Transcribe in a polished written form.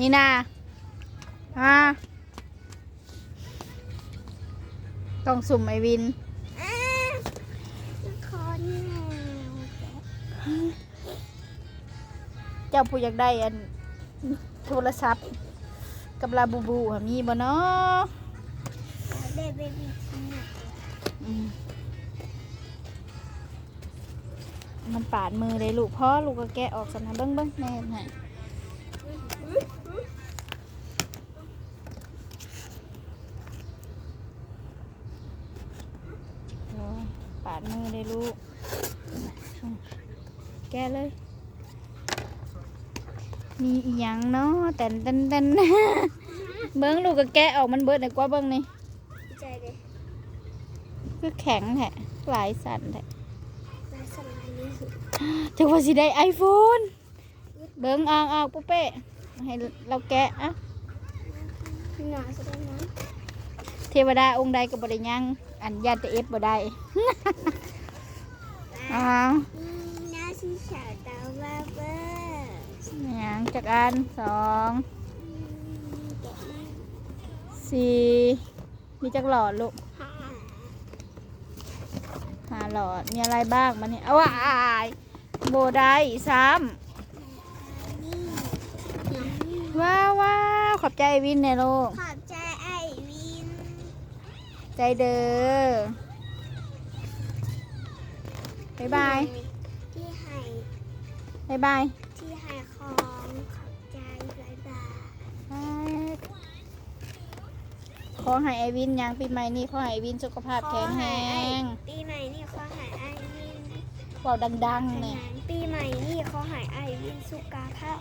นี่นาต้องสุ่มไอวินคอนแมวเจ้าผู้อยากได้อันโทรศัพท์กับลาบูบูมีบ่เนาะเบบี้ทีมันปาดมือเลยลูกพ่อลูกก็แกะออกสันนะเบิ้งแม่ให้ปาดมือเลยลูกแกะเลยมีอีหยังเนาะแต่นเบิ้งลูกก็แกะออกมันเบิดเลยกว่าเบิ้งนี่ใจเลยคือแข็งแท้หลายสั่นแท้ลายสลายนี่จะว่าสิได้ไอโฟนเบิ้งเอาปุ๊เป้ให้เราแกะอ่ะหนาสุดนะเทวดาองค์ใดก็บ่ได้ยังอันญาติเอฟบ่ได้อ้าวน่าชิชาตาบ้าเบ้อยังจักอัน2 4มีจักหลอดลูก5 หลอดมีอะไรบ้างมันนี่เอาว่าโบได้ซ้ำว้าวขอบใจวินเนี่ยลูกขอบใจไอวินใจเด้อบ๊ายบายที่ให้บ๊ายบายที่ให้ของขอบใจบ๊ายบายขอให้ไอวินยังปีใหม่นี้ขอให้ไอวินสุขภาพแข็งแรงปีใหม่นี่ขอให้ไอวินเว้าดังๆเนี่ยปีใหม่นี่ขอให้ไอวินสุขภาพ